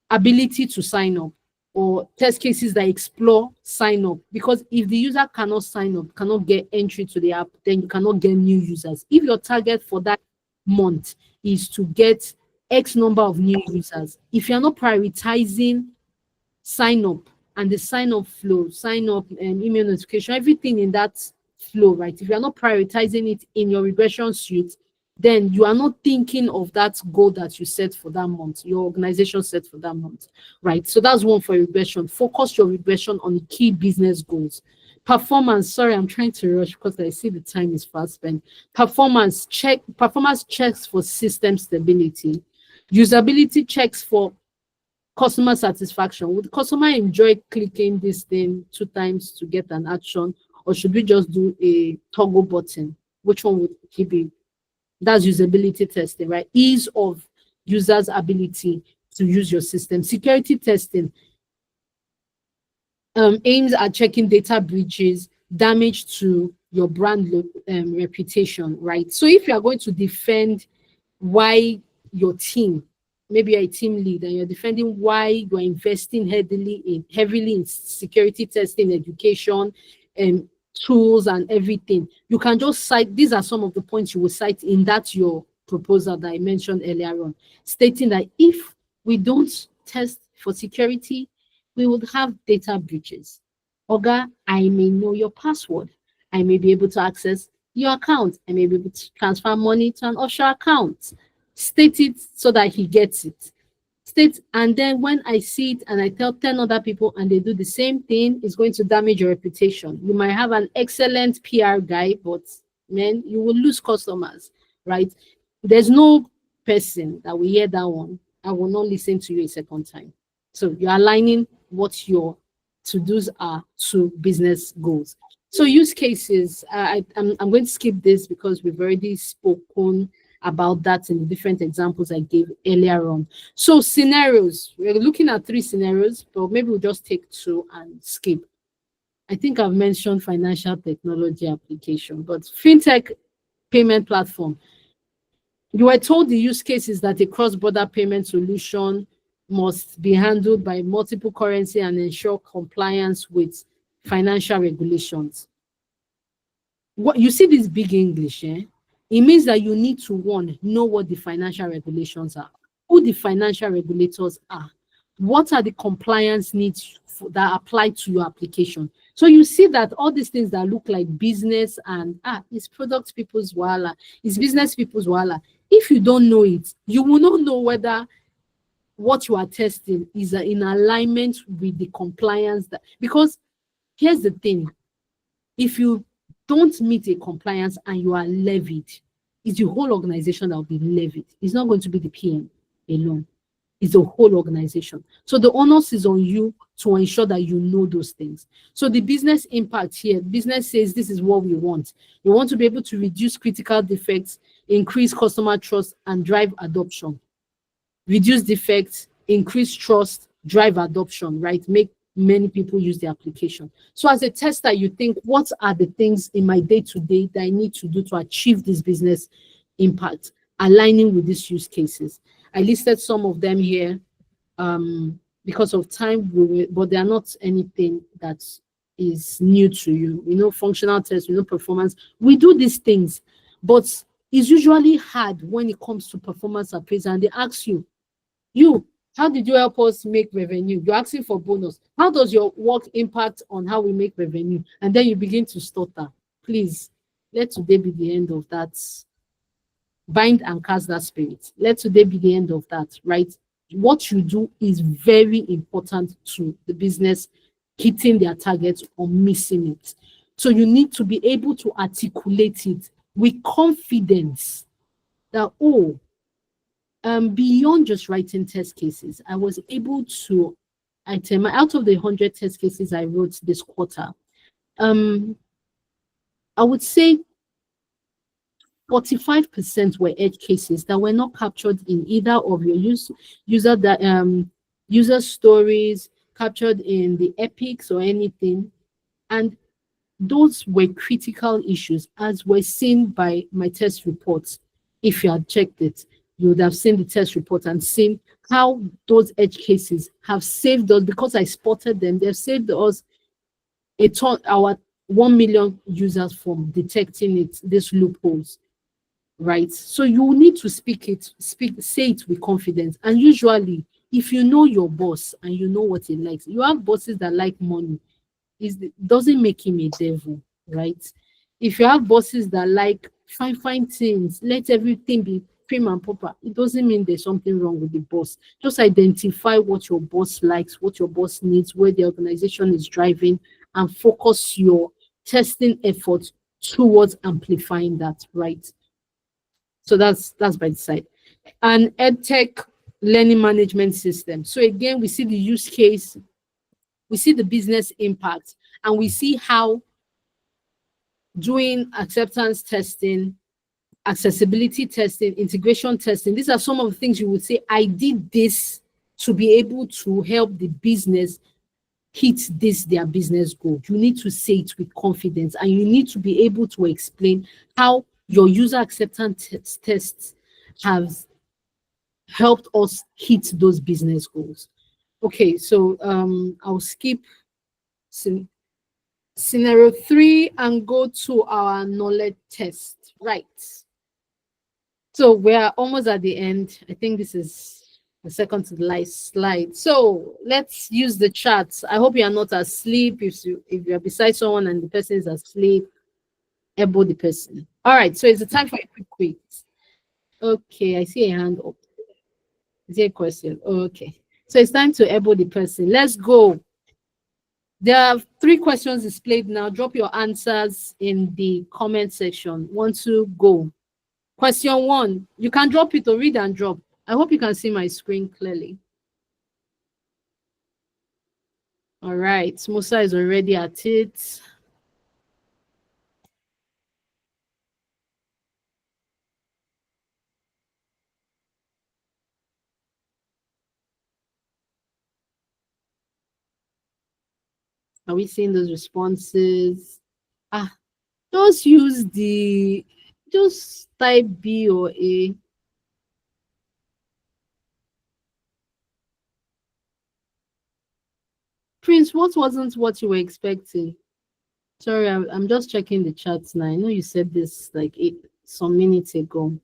ability to sign up, or test cases that explore sign up. Because if the user cannot sign up, cannot get entry to the app, then you cannot get new users. If your target for that month is to get X number of new users, if you're not prioritizing sign up and the sign up flow, sign up and email notification, everything in that flow, right? If you're not prioritizing it in your regression suite, then you are not thinking of that goal that you set for that month, your organization set for that month, right? So that's one for regression. Focus your regression on the key business goals. Performance, sorry, I'm trying to rush because I see the time is fast spent. Performance checks for system stability. Usability checks for customer satisfaction. Would customer enjoy clicking this thing 2 times to get an action, or should we just do a toggle button? Which one would he be? That's usability testing, right? Ease of users' ability to use your system. Security testing aims at checking data breaches, damage to your brand reputation, right? So if you are going to defend why your team, maybe you're a team lead and you're defending why you're investing heavily in security testing, education, and tools and everything, you can just cite, these are some of the points you will cite in that your proposal that I mentioned earlier on, stating that if we don't test for security, we would have data breaches. Oga, I may know your password. I may be able to access your account. I may be able to transfer money to an offshore account. State it so that he gets it. State, and then when I see it and I tell 10 other people and they do the same thing, it's going to damage your reputation. You might have an excellent PR guy, but man, you will lose customers, right? There's no person that will hear that one. I will not listen to you a second time. So you're aligning what your to-dos are to business goals. So use cases, I'm going to skip this because we've already spoken about that in the different examples I gave earlier on. So scenarios, we're looking at 3 scenarios, but maybe we'll just take 2 and skip. I think I've mentioned financial technology application, but fintech payment platform. You were told the use case is that a cross-border payment solution must be handled by multiple currency and ensure compliance with financial regulations. What you see this big English, eh? It means that you need to, one, know what the financial regulations are, who the financial regulators are, what are the compliance needs that apply to your application. So you see that all these things that look like business and it's product people's wala, it's business people's wala. If you don't know it, you will not know whether what you are testing is in alignment with the compliance because here's the thing, if you don't meet a compliance and you are levied, it's the whole organization that will be levied. It's not going to be the PM alone. It's the whole organization. So the onus is on you to ensure that you know those things. So the business impact here, business says this is what we want. We want to be able to reduce critical defects, increase customer trust, and drive adoption. Reduce defects, increase trust, drive adoption, right? Make many people use the application. So as a tester, you think, what are the things in my day-to-day that I need to do to achieve this business impact, aligning with these use cases? I listed some of them here because of time, but they are not anything that is new to you. We know functional tests, we know performance. We do these things, but it's usually hard when it comes to performance appraisal, and they ask you, how did you help us make revenue? You're asking for bonus. How does your work impact on how we make revenue? And then you begin to stutter. Please, let today be the end of that. Bind and cast that spirit. Let today be the end of that, right? What you do is very important to the business hitting their targets or missing it. So you need to be able to articulate it with confidence that, beyond just writing test cases, I was able to item out of the 100 test cases I wrote this quarter. I would say 45% were edge cases that were not captured in either of your user stories, captured in the epics or anything. And those were critical issues, as were seen by my test reports. If you had checked it, you would have seen the test report and seen how those edge cases have saved us, because I spotted them. They've saved us our 1 million users from detecting these loopholes, right? So you need to say it with confidence. And usually, if you know your boss and you know what he likes, you have bosses that like money. It doesn't make him a devil, right? If you have bosses that like fine things, let everything be prim and proper, it doesn't mean there's something wrong with the boss. Just identify what your boss likes, what your boss needs, where the organization is driving, and focus your testing efforts towards amplifying that, right? So that's by the side. And EdTech learning management system. So again, we see the use case, we see the business impact, and we see how doing acceptance testing, accessibility testing, integration testing, these are some of the things you would say, I did this to be able to help the business hit their business goal. You need to say it with confidence, and you need to be able to explain how your user acceptance tests have helped us hit those business goals. Okay, so I'll skip scenario 3 and go to our knowledge test, right? So we're almost at the end. I think this is the second to the last slide. So let's use the charts. I hope you are not asleep. If you're beside someone and the person is asleep, elbow the person. All right, so it's the time for a quick quiz. Okay, I see a hand up. Is there a question? Okay, so it's time to elbow the person. Let's go. There are 3 questions displayed now. Drop your answers in the comment section. 1, 2, go. Question 1, you can drop it or read and drop. I hope you can see my screen clearly. All right, Musa is already at it. Are we seeing those responses? Just type B or A. Prince, what wasn't what you were expecting? Sorry, I'm just checking the chats now. I know you said this like some minutes ago.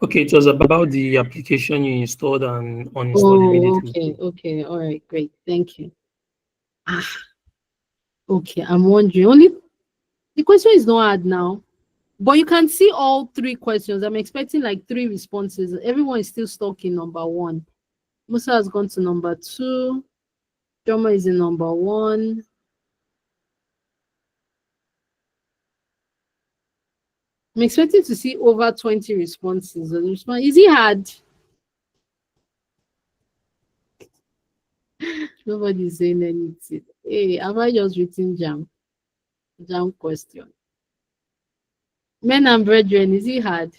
Okay, it was about the application you installed and uninstalled Oh, immediately. okay. All right, great. Thank you. Okay, I'm wondering. Only the question is not hard now, but you can see all three questions. I'm expecting like 3 responses. Everyone is still stuck in number 1. Musa has gone to number 2. Joma is in number 1. I'm expecting to see over 20 responses. Is it hard? Nobody's saying anything. Hey, have I just written jam? Jam question. Men and brethren, is it hard?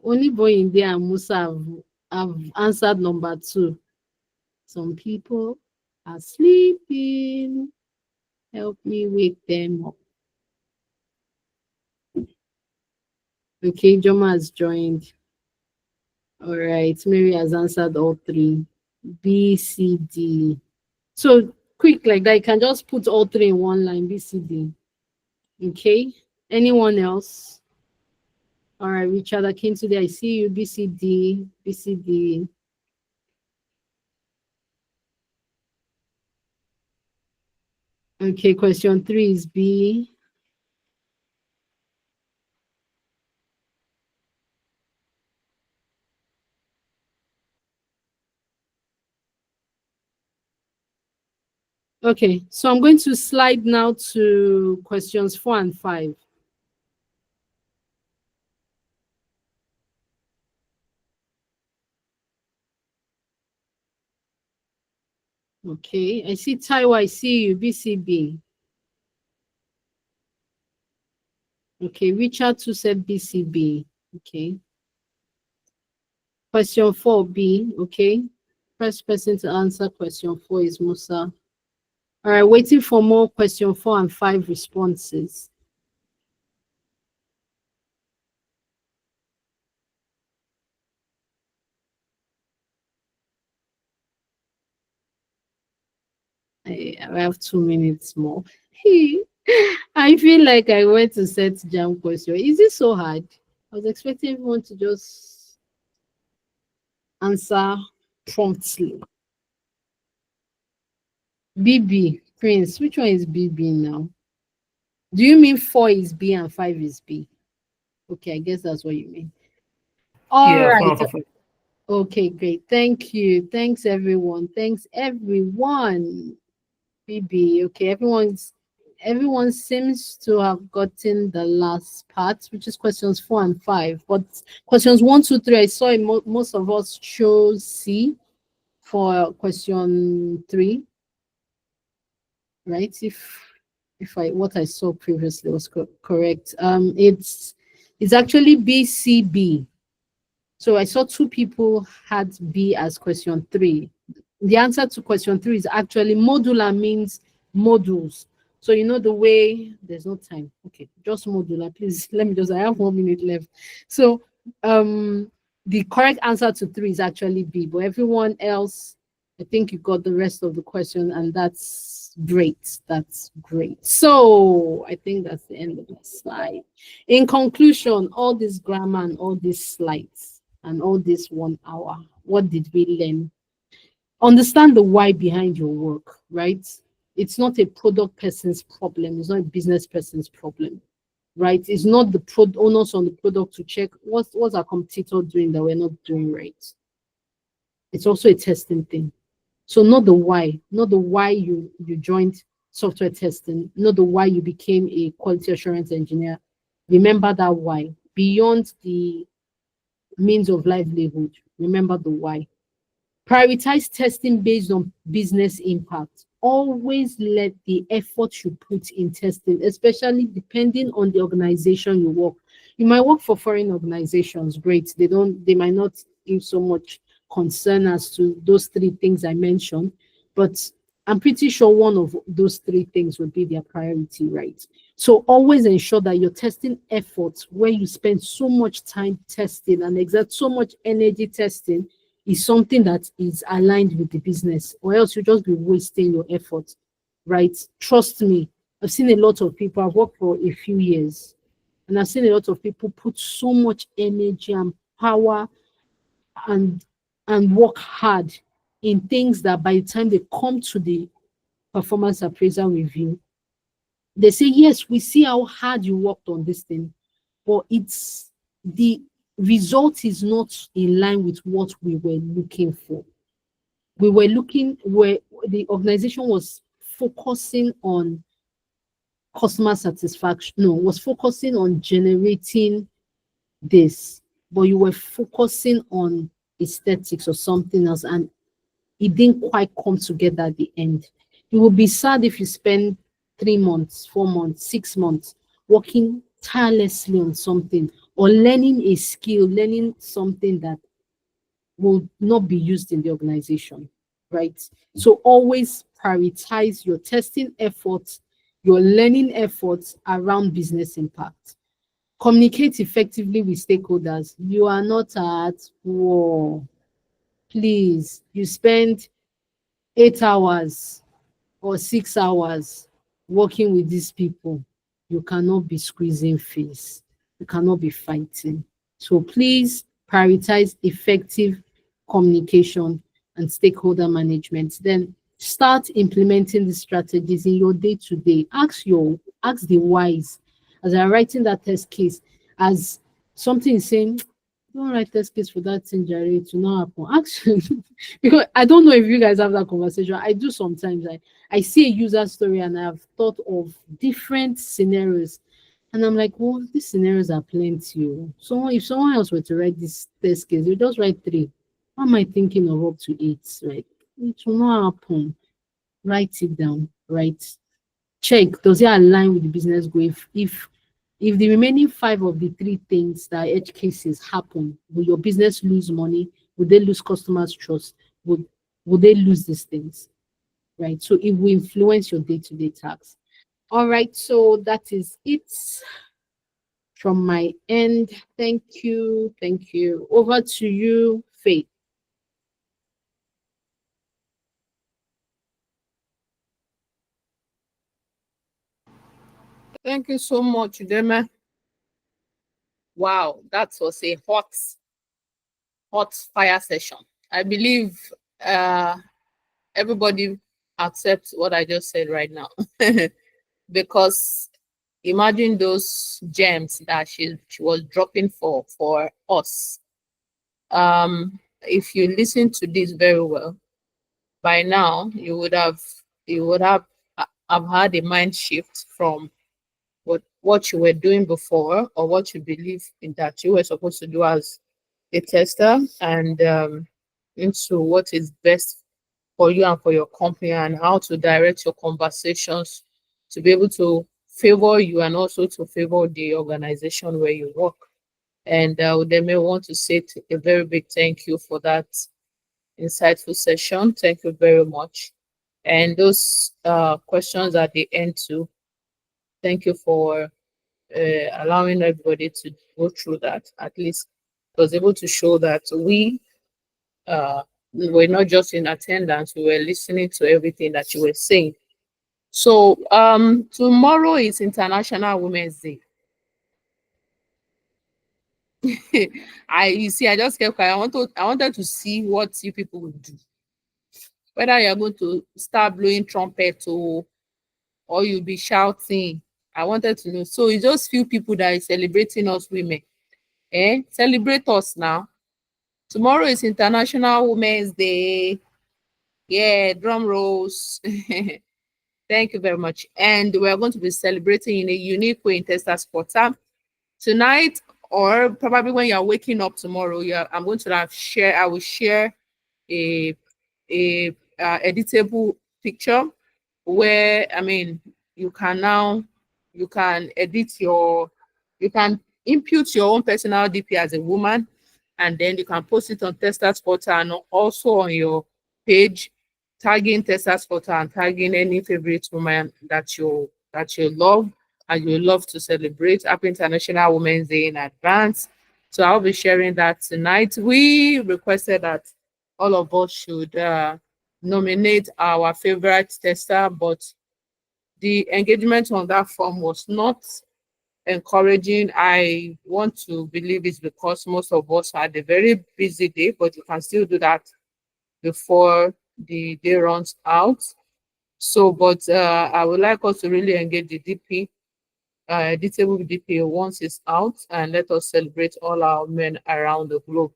Only boy in there and Musa have answered number 2. Some people are sleeping. Help me wake them up. Okay, Joma has joined. All right, Mary has answered all 3. B, C, D. So quick like that, you can just put all 3 in one line, B, C, D. Okay, anyone else? All right, Richard Akintoday, I see you, B, C, D, B, C, D. Okay, question 3 is B. Okay, so I'm going to slide now to questions 4 and 5. Okay, I see Taiwo, I see you, BCB. Okay, Richard too said BCB. Okay. Question 4B, okay. First person to answer question 4 is Musa. All right, waiting for more question 4 and 5 responses. I have 2 minutes more. I feel like I went to set jam question. Is it so hard? I was expecting everyone to just answer promptly. BB, Prince, which one is BB now? Do you mean 4 is B and 5 is B? Okay, I guess that's what you mean. All right. Okay, great. Thank you. Thanks, everyone. Thanks, everyone. BB. Okay, everyone seems to have gotten the last part, which is questions 4 and 5. But questions 1, 2, 3, I saw most of us chose C for question 3. Right? If what I saw previously was correct. It's actually BCB. So I saw 2 people had B as question 3. The answer to question 3 is actually modular, means modules. So you know the way, there's no time. Okay, just modular, please. I have 1 minute left. So the correct answer to 3 is actually B, but everyone else, I think you got the rest of the question, and that's great. That's great. So I think that's the end of the slide. In conclusion, all this grammar and all these slides and all this 1 hour, what did we learn? Understand the why behind your work, right? It's not a product person's problem. It's not a business person's problem, right? It's not the owners on the product to check what's our competitor doing that we're not doing right. It's also a testing thing. So not the why you joined software testing, not the why you became a quality assurance engineer. Remember that why. Beyond the means of livelihood, remember the why. Prioritize testing based on business impact. Always let the effort you put in testing, especially depending on the organization you work. You might work for foreign organizations, great. They might not give so much concern as to those 3 things I mentioned, but I'm pretty sure one of those three things would be their priority, right? So always ensure that your testing efforts, where you spend so much time testing and exert so much energy testing, is something that is aligned with the business, or else you'll just be wasting your efforts, right? Trust me, I've seen a lot of people, I've worked for a few years, and I've seen a lot of people put so much energy and power and work hard in things that by the time they come to the performance appraisal review, they say, yes, we see how hard you worked on this thing, but it's the result is not in line with what we were looking for. We were looking where the organization was focusing on customer satisfaction, no, was focusing on generating this, but you were focusing on aesthetics or something else, and it didn't quite come together at the end. It would be sad if you spend 3 months, 4 months, 6 months working tirelessly on something or learning a skill, learning something that will not be used in the organization, right? So always prioritize your testing efforts, your learning efforts around business impact. Communicate effectively with stakeholders. You are not at war. Please, you spend 8 hours or 6 hours working with these people. You cannot be squeezing face. You cannot be fighting. So please prioritize effective communication and stakeholder management. Then start implementing the strategies in your day-to-day. Ask the whys. As I'm writing that test case, as something is saying, don't write test case for that thing, Jerry, it will not happen. Actually, because I don't know if you guys have that conversation. I do sometimes. I see a user story and I've thought of different scenarios. And I'm like, well, these scenarios are plenty. So if someone else were to write this test case, you just write 3. How am I thinking of up to 8? Right? It will not happen. Write it down, right? Check, does it align with the business goal? If the remaining 5 of the 3 things that edge cases happen, will your business lose money? Would they lose customers' trust? Would they lose these things? Right? So it will influence your day-to-day tasks. All right, so that is it from my end. Thank you. Thank you. Over to you, Faith. Thank you so much, Udeme. Wow, that was a hot fire session. I believe everybody accepts what I just said right now. Because imagine those gems that she was dropping for us. If you listen to this very well, by now you would have had a mind shift from what you were doing before, or what you believe in that you were supposed to do as a tester, and into what is best for you and for your company, and how to direct your conversations to be able to favor you and also to favor the organization where you work. And they may want to say a very big thank you for that insightful session. Thank you very much. And those questions at the end too, thank you for allowing everybody to go through that. At least it was able to show that we were not just in attendance, we were listening to everything that you were saying. So tomorrow is International Women's Day. I just kept quiet. I wanted to see what you people would do. Whether you're going to start blowing trumpet or you'll be shouting. I wanted to know. So it's just few people that is celebrating us women. Celebrate us now. Tomorrow is International Women's Day. Yeah, drum rolls. Thank you very much. And we're going to be celebrating in a unique way in Testers Quarter. Tonight, or probably when you're waking up tomorrow, I'm going to I will share a editable picture where, you can input your own personal DP as a woman, and then you can post it on Testers Quarter and also on your page tagging Testers Quarter and tagging any favorite woman that you love and you love to celebrate. Happy International Women's Day in advance. So I'll be sharing that tonight. We requested that all of us should nominate our favorite tester, but the engagement on that form was not encouraging. I want to believe it's because most of us had a very busy day, but you can still do that before the day runs out. So, but I would like us to really engage the DP, editable DP once it's out, and let us celebrate all our men around the globe.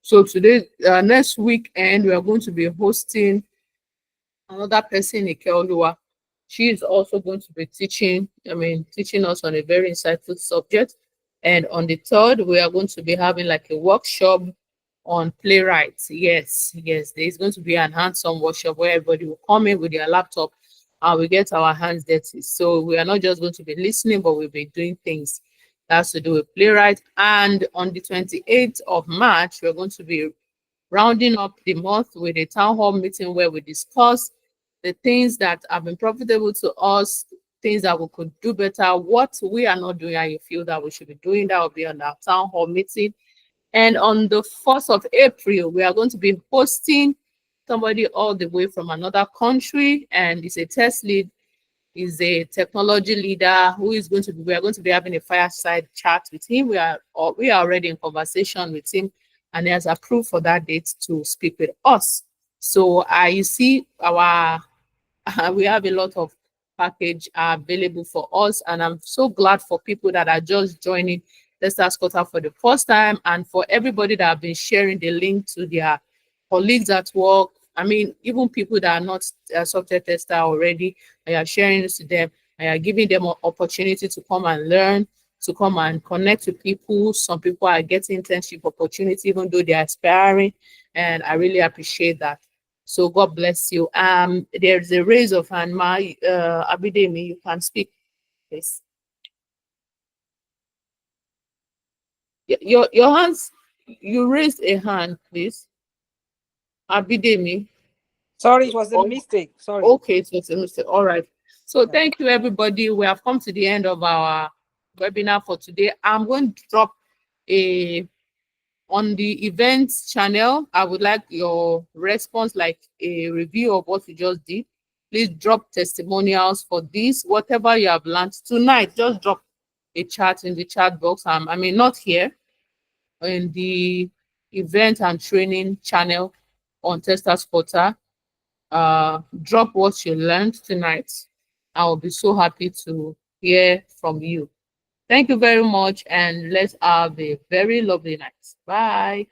So today, next weekend, we are going to be hosting another person, Ikeoluwa. She is also going to be teaching us on a very insightful subject. And on the 3rd, we are going to be having like a workshop on playwrights. Yes, there is going to be an hands-on workshop where everybody will come in with their laptop and we get our hands dirty. So we are not just going to be listening, but we'll be doing things that has to do with playwright. And on the 28th of March, we're going to be rounding up the month with a town hall meeting where we discuss the things that have been profitable to us, things that we could do better, what we are not doing and you feel that we should be doing. That will be on our town hall meeting. And on the 1st of April, we are going to be hosting somebody all the way from another country, and he's a test lead, is a technology leader who is going to be, we are going to be having a fireside chat with him. We are already in conversation with him, and he has approved for that date to speak with us. So you see we have a lot of package available for us, and I'm so glad for people that are just joining Testers Quarter for the first time, and for everybody that have been sharing the link to their colleagues at work. I mean, even people that are not software tester already, and you're sharing this to them, and you're giving them an opportunity to come and learn, to come and connect with people. Some people are getting internship opportunity, even though they're aspiring, and I really appreciate that. So God bless you. There's a raise of hand. Abidemi, you can speak, please. Your hands, you raised a hand, please. Abidemi. Sorry, it was a mistake. Sorry. Okay, it was a mistake. All right. So thank you, everybody. We have come to the end of our webinar for today. I'm going to drop on the events channel. I would like your response, like a review of what you just did. Please drop testimonials for this. Whatever you have learned tonight, just drop a chat in the chat box. I mean, not here, in the event and training channel on Testers Quarter. Drop what you learned tonight. I will be so happy to hear from you. Thank you very much, and let's have a very lovely night. Bye.